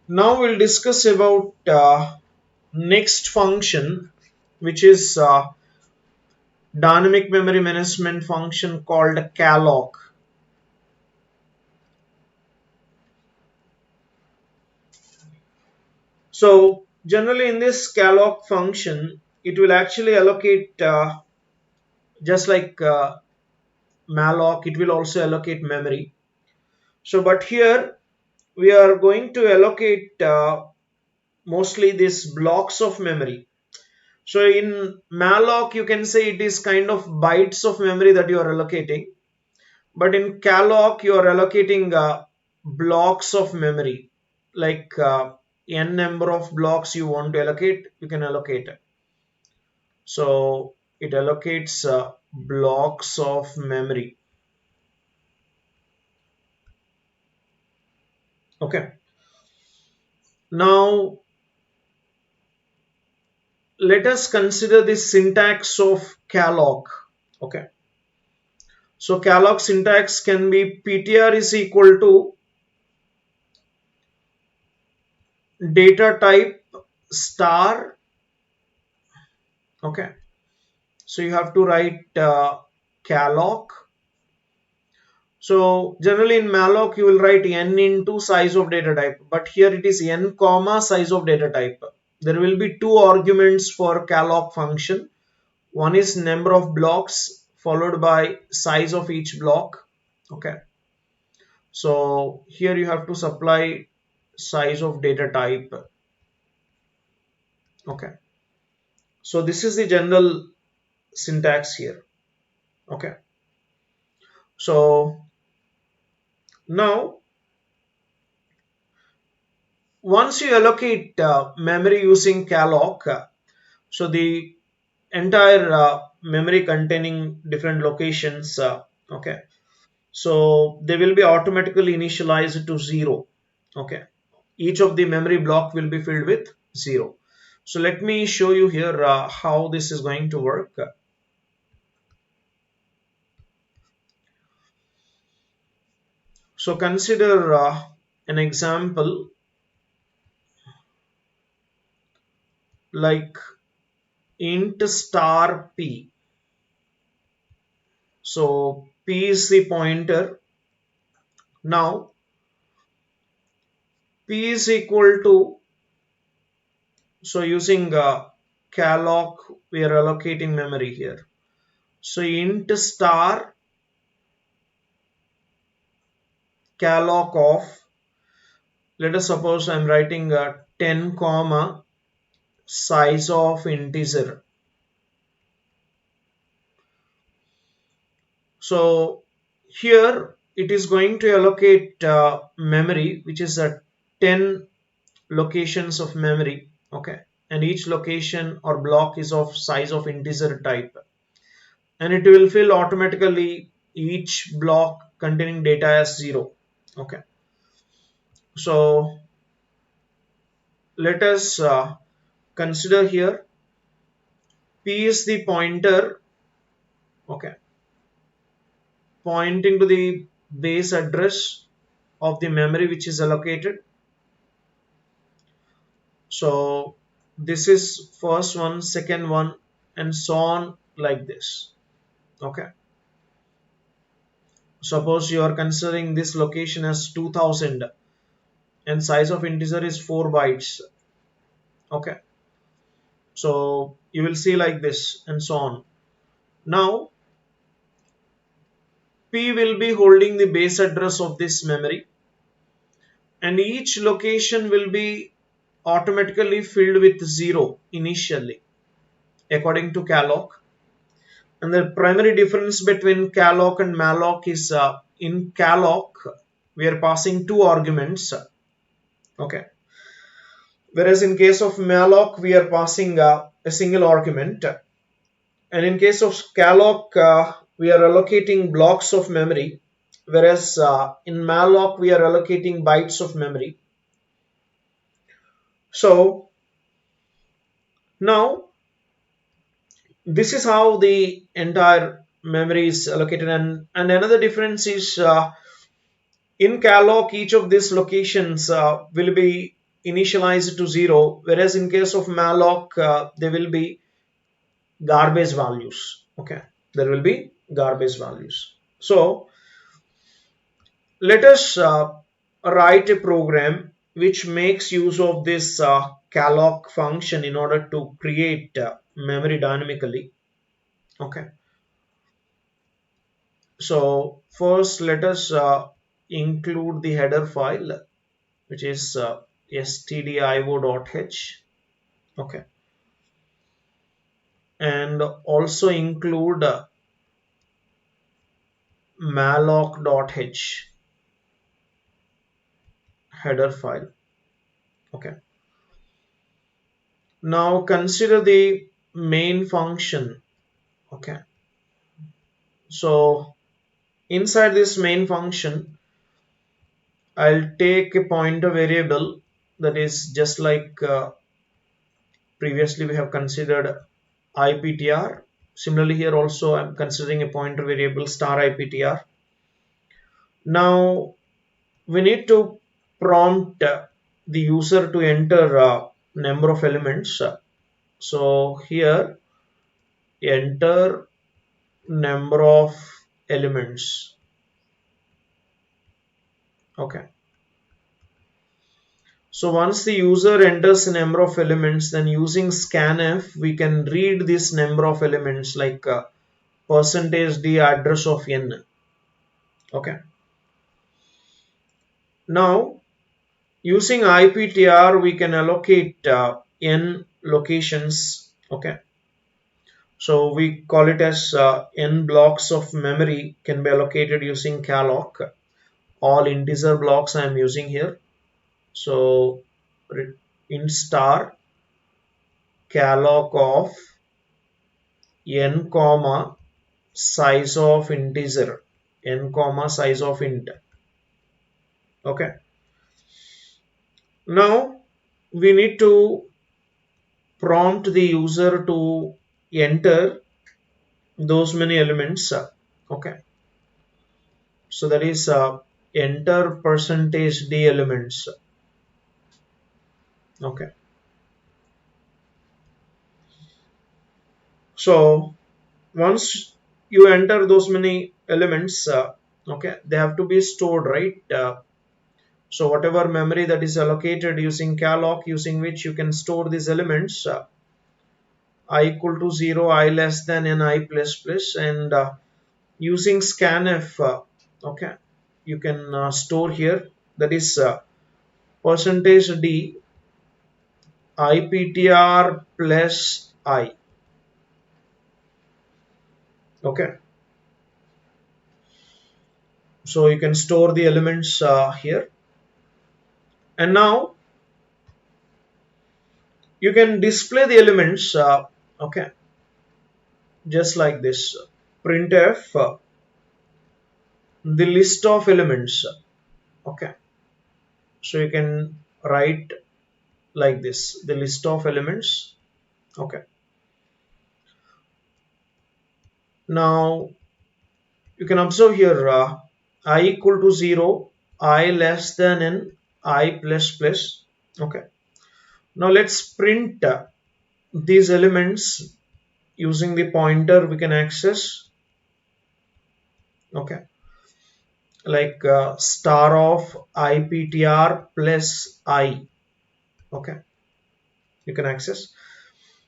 Now we'll discuss about next function, which is dynamic memory management function called Calloc. So generally in this Calloc function, it will actually allocate just like malloc, it will also allocate memory. So but here we are going to allocate mostly these blocks of memory. So in malloc, you can say it is kind of bytes of memory that you are allocating. But in Calloc, you are allocating blocks of memory, like n number of blocks you want to allocate, you can allocate it. So it allocates blocks of memory. Okay. Now let us consider the syntax of Calloc. Okay. So Calloc syntax can be ptr is equal to data type star. Okay. So you have to write Calloc. So generally in malloc you will write n into size of data type, but here it is n comma size of data type. There will be two arguments for Calloc function. One is number of blocks followed by size of each block. Okay. So here you have to supply size of data type. Okay. So this is the general syntax here. Okay. So now once you allocate memory using Calloc, so the entire memory containing different locations, okay, so they will be automatically initialized to 0. Okay, each of the memory block will be filled with 0. So let me show you here how this is going to work. So consider an example like int star p. So p is the pointer. Now p is equal to, so using Calloc we are allocating memory here. So int star Calloc of, let us suppose I'm writing 10 comma size of integer. So here it is going to allocate memory, which is 10 locations of memory. Okay, and each location or block is of size of integer type, and it will fill automatically each block containing data as 0. Okay, so let us consider here p is the pointer. Okay, pointing to the base address of the memory which is allocated. So this is first one, second one, and so on like this. Okay, suppose you are considering this location as 2000 and size of integer is 4 bytes. Okay, so you will see like this and so on. Now p will be holding the base address of this memory, and each location will be automatically filled with 0 initially according to Calloc. And the primary difference between Calloc and malloc is in Calloc we are passing two arguments. Okay, whereas in case of malloc we are passing a single argument, and in case of Calloc we are allocating blocks of memory, whereas in malloc we are allocating bytes of memory. So now this is how the entire memory is allocated, and another difference is in Calloc each of these locations will be initialized to 0, whereas in case of malloc there will be garbage values. Okay, there will be garbage values. So let us write a program which makes use of this calloc function in order to create memory dynamically. Okay, so first let us include the header file, which is stdio.h. Okay, and also include malloc.h header file. Okay, now consider the main function. Okay, so inside this main function I'll take a pointer variable that is just like previously we have considered iptr. Similarly here also I'm considering a pointer variable star iptr. Now we need to prompt the user to enter number of elements. So here enter number of elements. Okay, so once the user enters a number of elements, then using scanf we can read this number of elements like percentage d address of n. Okay, now using iptr we can allocate n locations. Okay, so we call it as n blocks of memory can be allocated using calloc. All integer blocks I am using here. So int star calloc of n comma size of integer, n comma size of int. Okay, now we need to prompt the user to enter those many elements. Okay, so that is enter percentage d elements. Okay, so once you enter those many elements, okay, they have to be stored, right? So whatever memory that is allocated using calloc, using which you can store these elements, I equal to 0, I less than n, I plus plus, and using scanf, okay, you can store here, that is percentage d iptr plus I. Okay, so you can store the elements here, and now you can display the elements. Okay, just like this, printf the list of elements. Okay, so you can write like this, the list of elements. Okay, now you can observe here I equal to 0, I less than n, I plus plus. Okay, now let's print these elements using the pointer we can access. Okay, like star of iptr plus I. Okay, you can access.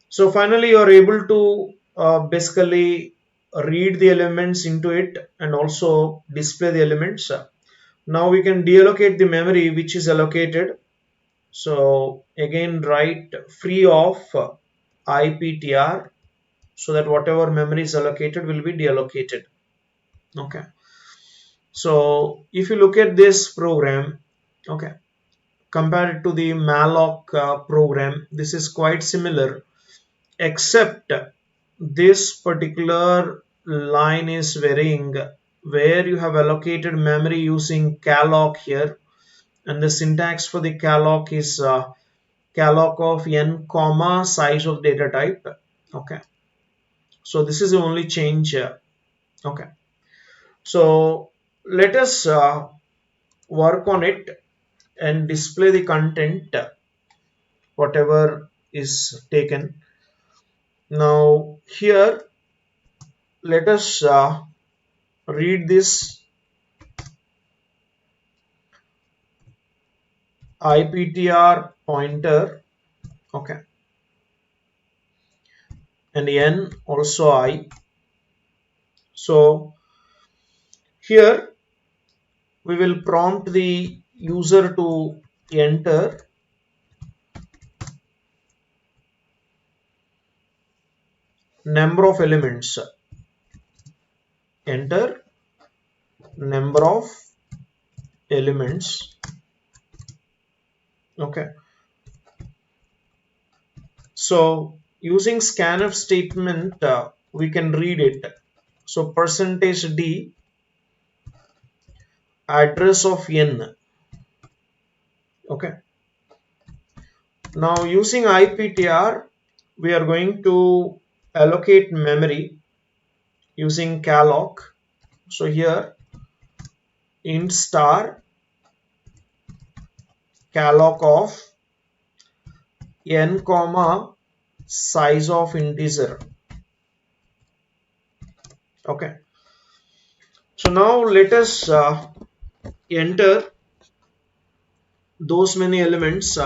So finally you are able to basically read the elements into it and also display the elements. Now we can deallocate the memory which is allocated. So again write free of iptr, so that whatever memory is allocated will be deallocated. Okay, so if you look at this program, okay, compared to the malloc program, this is quite similar, except this particular line is varying, where you have allocated memory using calloc here, and the syntax for the calloc is calloc of n comma size of data type. Okay, so this is the only change. Okay, so let us work on it and display the content. whatever is taken. Now here let us read this IPTR pointer, okay, and n also I. So here we will prompt the user to enter number of elements, enter number of elements, okay. So using scanf statement we can read it. So percentage %d address of n, okay. Now using IPTR we are going to allocate memory using Calloc. So here int star Calloc of n comma size of integer, okay. So now let us enter those many elements,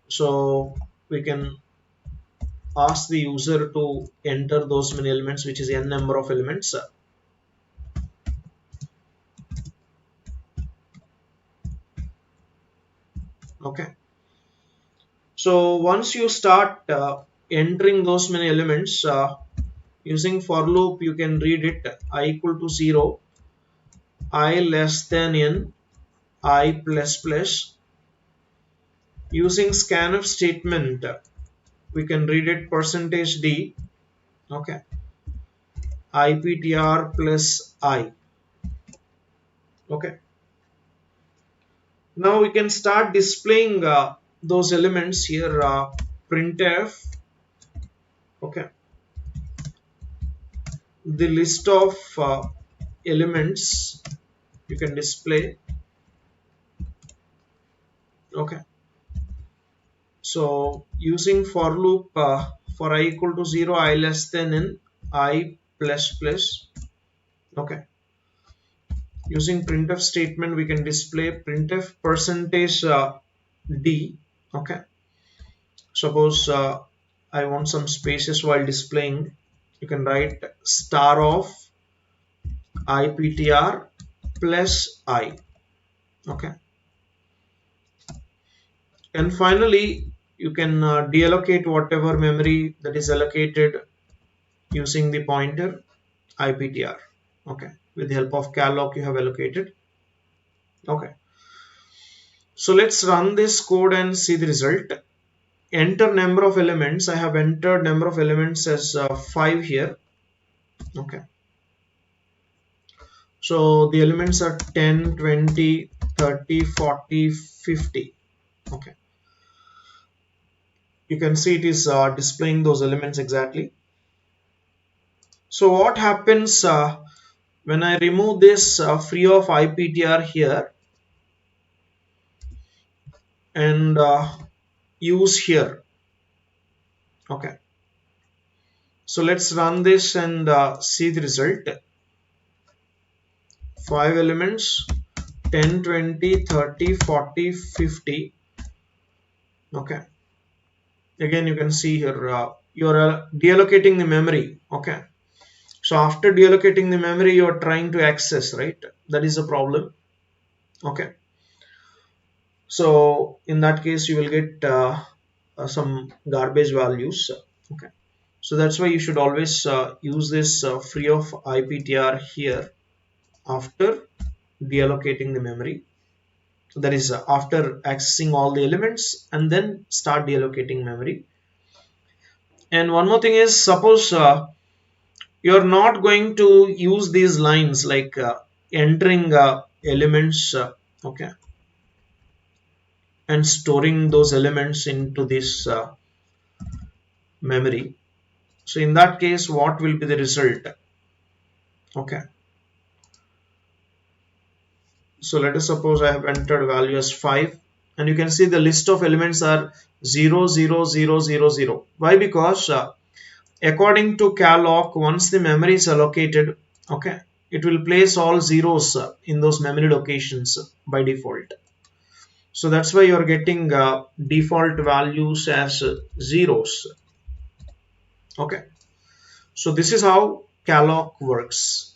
so we can ask the user to enter those many elements, which is n number of elements, okay. So once you start entering those many elements using for loop, you can read it I equal to 0, I less than n, I plus plus. Using scanf statement we can read it percentage %d, okay, IPTR plus I, okay. Now we can start displaying those elements here, printf, okay, the list of elements you can display, okay. So using for loop for I equal to 0, I less than n, I plus plus, okay. Using printf statement we can display printf percentage %d, okay. Suppose I want some spaces while displaying, you can write star of IPTR plus I, okay. And finally you can deallocate whatever memory that is allocated using the pointer IPTR, okay. With the help of Calloc you have allocated, okay. So let's run this code and see the result. Enter number of elements. I have entered number of elements as 5 here, okay. So the elements are 10, 20, 30, 40, 50, okay. You can see it is displaying those elements exactly. So what happens when I remove this free of IPTR here and use here, okay. So let's run this and see the result. 5 elements, 10, 20, 30, 40, 50, okay. Again you can see here you are deallocating the memory, okay. So after deallocating the memory you are trying to access, right? That is a problem, okay. So in that case you will get some garbage values, okay. So that's why you should always use this free of IPTR here after deallocating the memory, that is after accessing all the elements and then start deallocating memory. And one more thing is, suppose you're not going to use these lines like entering elements, okay, and storing those elements into this memory. So in that case what will be the result, okay. So let us suppose I have entered value as 5 and you can see the list of elements are 0 0 0 0 0. Why? Because according to Calloc, once the memory is allocated, okay, it will place all zeros in those memory locations by default. So that's why you're getting default values as zeros. Okay, so this is how Calloc works.